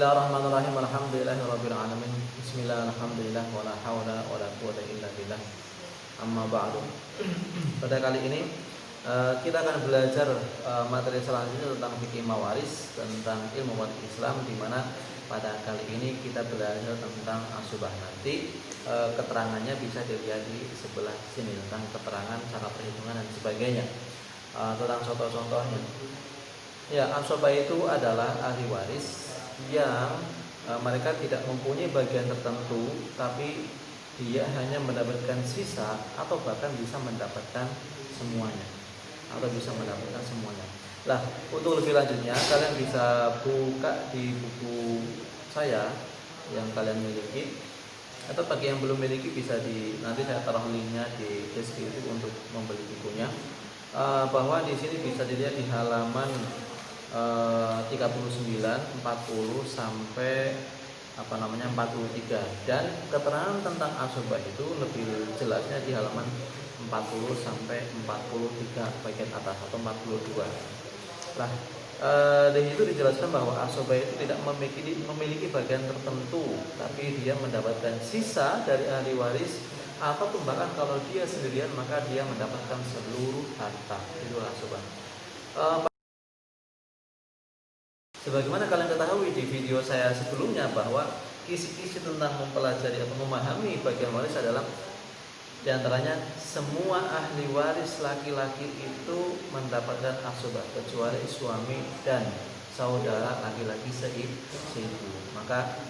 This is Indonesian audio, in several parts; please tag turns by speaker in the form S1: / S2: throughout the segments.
S1: Bismillahirrahmanirrahim. Alhamdulillahirabbil alamin. Bismillah, alhamdulillah, wala haula wala quwwata illa billah. Amma ba'du. Pada kali ini kita akan belajar materi selanjutnya tentang fikih mawaris, tentang ilmu waris Islam, di mana pada kali ini kita belajar tentang asubah. Nanti keterangannya bisa dilihat di sebelah sini, tentang keterangan cara perhitungan dan sebagainya, tentang contoh-contohnya. Ya, asubah itu adalah ahli waris yang mereka tidak mempunyai bagian tertentu, tapi dia hanya mendapatkan sisa atau bahkan bisa mendapatkan semuanya, Lah, untuk lebih lanjutnya kalian bisa buka di buku saya yang kalian miliki, atau bagi yang belum miliki bisa nanti saya taruh linknya di deskripsi untuk membeli bukunya. Bahwa di sini bisa dilihat di halaman 39, 40 sampai 43, dan keterangan tentang asubah itu lebih jelasnya di halaman 40 sampai 43 bagian atas atau 42. Nah, di situ dijelaskan bahwa asubah itu tidak memiliki bagian tertentu, tapi dia mendapatkan sisa dari ahli waris, ataupun bahkan kalau dia sendirian maka dia mendapatkan seluruh harta. Itu asubah. Sebagaimana kalian ketahui di video saya sebelumnya, bahwa kisi-kisi tentang mempelajari atau memahami bagian waris adalah diantaranya semua ahli waris laki-laki itu mendapatkan asubah kecuali suami dan saudara laki-laki seibu. Maka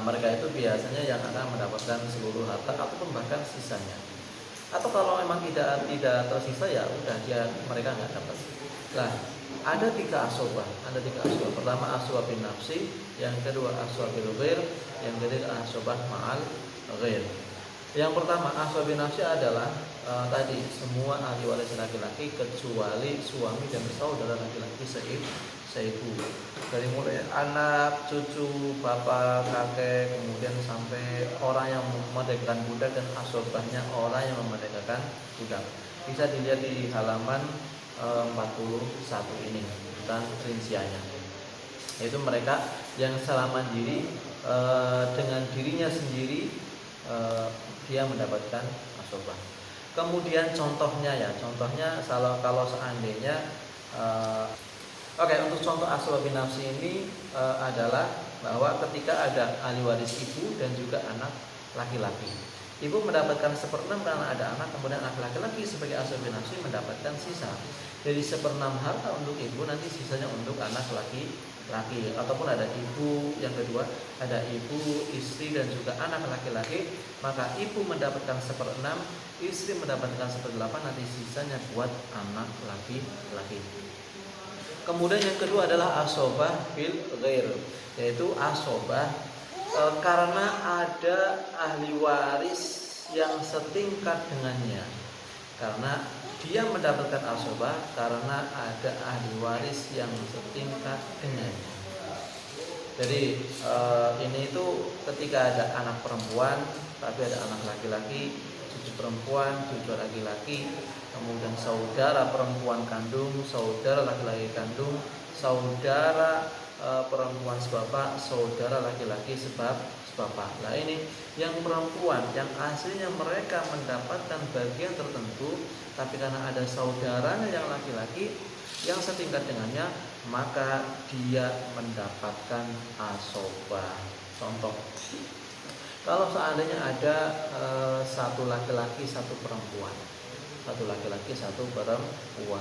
S1: mereka itu biasanya yang akan mendapatkan seluruh harta ataupun bahkan sisanya. Atau kalau memang tidak tersisa, ya udah mereka nggak dapat. Nah, ada tiga asubah. Pertama asubah bin nafsi, yang kedua asubah bil ghair, yang ketiga asubah ma'al ghair. Yang pertama asubah bin nafsi adalah tadi semua ahli waris laki-laki kecuali suami dan saudara laki-laki seibu. Dari mulai anak, cucu, bapak, kakek, kemudian sampai orang yang memerdekakan budak, dan asubahnya orang yang memerdekakan budak. Bisa dilihat di halaman 41 ini tentang rinciannya, yaitu mereka yang selama diri dengan dirinya sendiri dia mendapatkan asubah. Kemudian contohnya kalau seandainya untuk contoh asubah bin nafsi ini adalah bahwa ketika ada ahli waris ibu dan juga anak laki-laki, ibu mendapatkan 1/6 karena ada anak, kemudian anak laki-laki sebagai asubah bin nafsi mendapatkan sisa. Jadi 1/6 harta untuk ibu, nanti sisanya untuk anak laki-laki. Ataupun ada ibu yang kedua, ada ibu, istri, dan juga anak laki-laki, maka ibu mendapatkan 1/6, istri mendapatkan 1/8, nanti sisanya buat anak laki-laki. Kemudian yang kedua adalah asubah bil ghair, yaitu asubah karena ada ahli waris yang setingkat dengannya. Karena dia mendapatkan asubah karena ada ahli waris yang setingkat dengannya. Jadi ini itu ketika ada anak perempuan tapi ada anak laki-laki, cucu perempuan, cucu laki-laki, kemudian saudara perempuan kandung, saudara laki-laki kandung, saudara perempuan sebapak, saudara laki-laki sebapak. Nah, ini yang perempuan yang aslinya mereka mendapatkan bagian tertentu, tapi karena ada saudaranya yang laki-laki yang setingkat dengannya, maka dia mendapatkan asubah. Contoh, kalau seandainya ada satu laki-laki satu perempuan,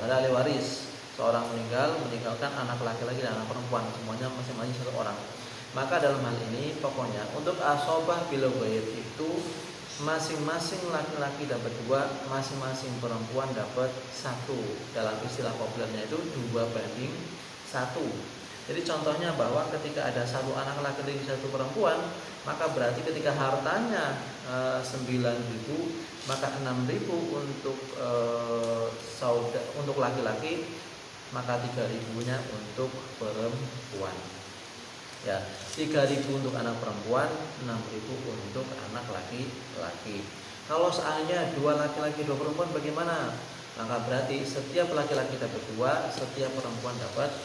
S1: ada ahli waris, seorang meninggalkan anak laki-laki dan anak perempuan, semuanya masing-masing satu orang. Maka dalam hal ini pokoknya untuk asubah bil ghair itu masing-masing laki-laki dapat 2, masing-masing perempuan dapat 1. Dalam istilah populernya itu 2/1. Jadi contohnya bahwa ketika ada satu anak laki-laki satu perempuan, maka berarti ketika hartanya 9.000, maka 6.000 untuk laki-laki, maka 3.000-nya untuk perempuan. Ya, 3.000 untuk anak perempuan, 6.000 untuk anak laki-laki. Kalau seandainya 2 laki-laki 2 perempuan bagaimana? Maka berarti setiap laki-laki dapat 2, setiap perempuan dapat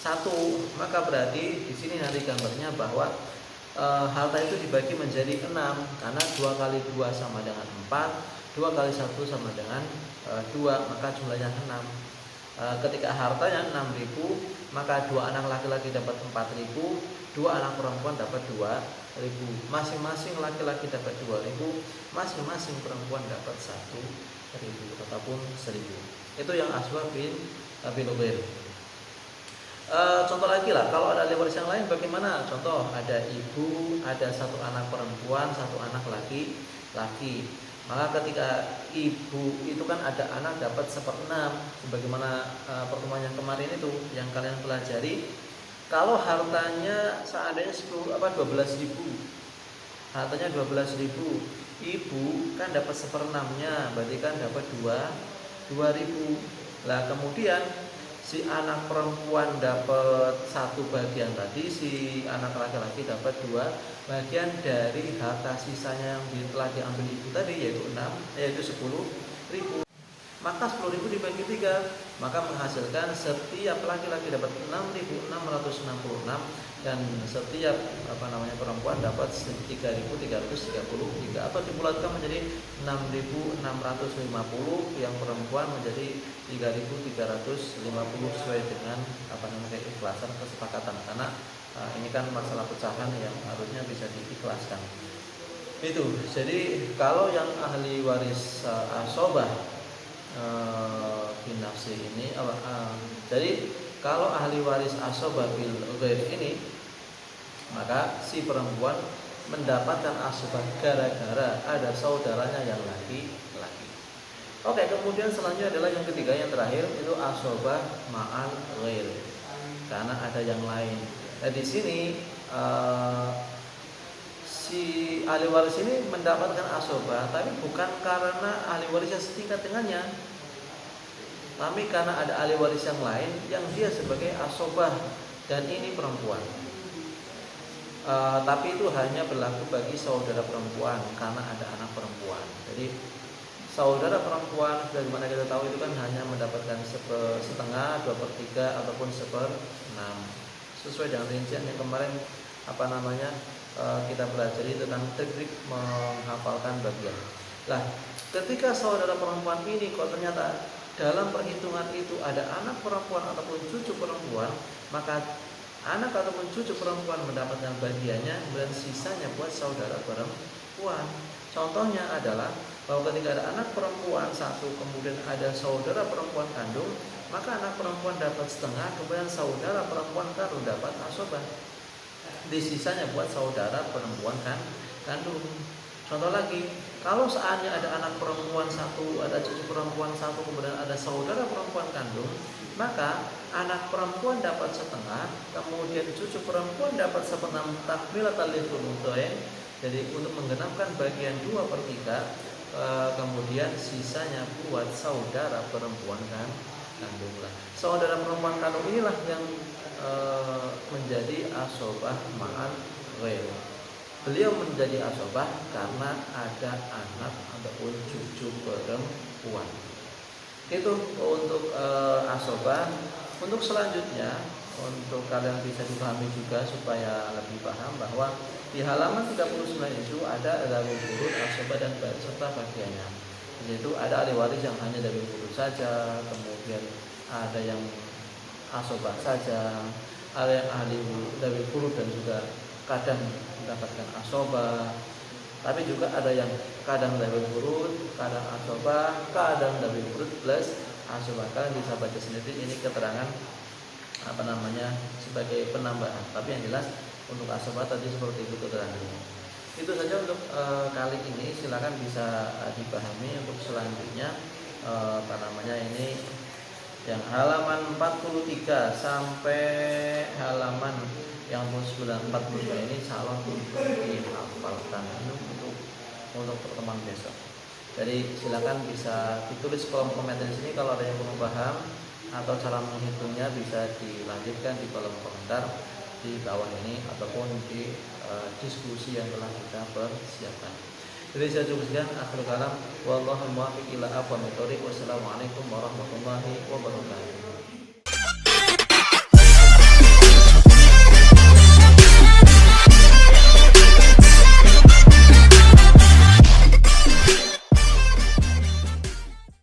S1: satu, maka berarti di sini nanti gambarnya bahwa harta itu dibagi menjadi 6, karena 2 kali 2 sama dengan 4, 2 kali 1 sama dengan 2, maka jumlahnya 6. Ketika hartanya 6.000, maka 2 anak laki-laki dapat 4.000, 2 anak perempuan dapat 2.000. Masing-masing laki-laki dapat 2.000, masing-masing perempuan dapat 1.000 ataupun 1.000. Itu yang asbab bil ghair. Contoh lagi lah, kalau ada ahli waris yang lain bagaimana? Contoh, ada ibu, ada 1 anak perempuan, 1 anak laki-laki. Maka ketika ibu itu kan ada anak dapat 1/6, sebagaimana pertemuan yang kemarin itu yang kalian pelajari. Kalau hartanya seandainya 12.000, hartanya 12.000, ibu kan dapat 1/6-nya, berarti kan dapat 2.000. Lah kemudian si anak perempuan dapat 1 bagian tadi, si anak laki-laki dapat 2 bagian dari harta sisanya yang telah diambil ibu tadi, yaitu 10.000. Maka 10.000 dibagi 3, maka menghasilkan setiap laki-laki dapat 6.666 dan setiap perempuan dapat 3.333, atau dibulatkan menjadi 6.650, yang perempuan menjadi 3.350 sesuai dengan keikhlasan kesepakatan, karena ini kan masalah pecahan yang harusnya bisa diikhlaskan. Itu. Jadi kalau yang ahli waris asobah binafsi ini jadi kalau ahli waris asobah bil ghair ini, maka si perempuan mendapatkan asobah gara-gara ada saudaranya yang laki-laki. Oke, kemudian selanjutnya adalah yang ketiga, yang terakhir, itu asobah ma'al ghair, karena ada yang lain. Nah di sini si ahli waris ini mendapatkan asobah, tapi bukan karena ahli waris yang setingkat dengannya, tapi karena ada ahli waris yang lain yang dia sebagai asobah, dan ini perempuan. Tapi itu hanya berlaku bagi saudara perempuan karena ada anak perempuan. Jadi saudara perempuan, bagaimana kita tahu, itu kan hanya mendapatkan setengah, 2/3 ataupun 1/6, sesuai dengan rincian yang kemarin kita pelajari tentang teknik menghafalkan bagian. Lah, ketika saudara perempuan ini kok ternyata dalam perhitungan itu ada anak perempuan ataupun cucu perempuan, maka anak ataupun cucu perempuan mendapatkan bagiannya dan sisanya buat saudara perempuan. Contohnya adalah bahwa ketika ada anak perempuan 1, kemudian ada saudara perempuan kandung, maka anak perempuan dapat setengah, kemudian saudara perempuan kandung dapat asobah. Di sisanya buat saudara perempuan kandung. Contoh lagi, kalau seandainya ada anak perempuan 1, ada cucu perempuan 1, kemudian ada saudara perempuan kandung, maka anak perempuan dapat setengah, kemudian cucu perempuan dapat 1/6 takmilatan lil unsyain. Jadi untuk menggenapkan bagian 2/3, kemudian sisanya buat saudara perempuan kandung lah. Saudara perempuan kandung inilah yang menjadi asobah ma'al ghair. Beliau menjadi asobah karena ada anak ataupun cucu perempuan. Itu untuk asobah. Untuk selanjutnya, untuk kalian bisa dipahami juga supaya lebih paham, bahwa di halaman 39 itu ada dzawil furud, asobah dan serta bagiannya. Yaitu ada ahli waris yang hanya dzawil furud saja, kemudian ada yang asobah saja, ada yang ahli dzawil furud dan juga kadang mendapatkan asobah, tapi juga ada yang kadang dzawil furud, kadang asobah, kadang dzawil furud plus asobah. Kalian bisa baca sendiri, ini keterangan sebagai penambahan, tapi yang jelas untuk asobah tadi seperti itu keterangannya. Itu saja untuk kali ini, silakan bisa dipahami. Untuk selanjutnya ini yang halaman 43 sampai halaman yang 49 ini calon untuk dihafalkan untuk pertemuan besok. Jadi silakan bisa ditulis kolom komentar di sini kalau ada yang belum paham, atau cara menghitungnya bisa dilanjutkan di kolom komentar di bawah ini ataupun di diskusi yang telah kita persiapkan. Jadi saya cukup sekian, akhir kalam, wallahu muwaffiq ila aqwamit thoriq. Wassalamualaikum warahmatullahi wabarakatuh.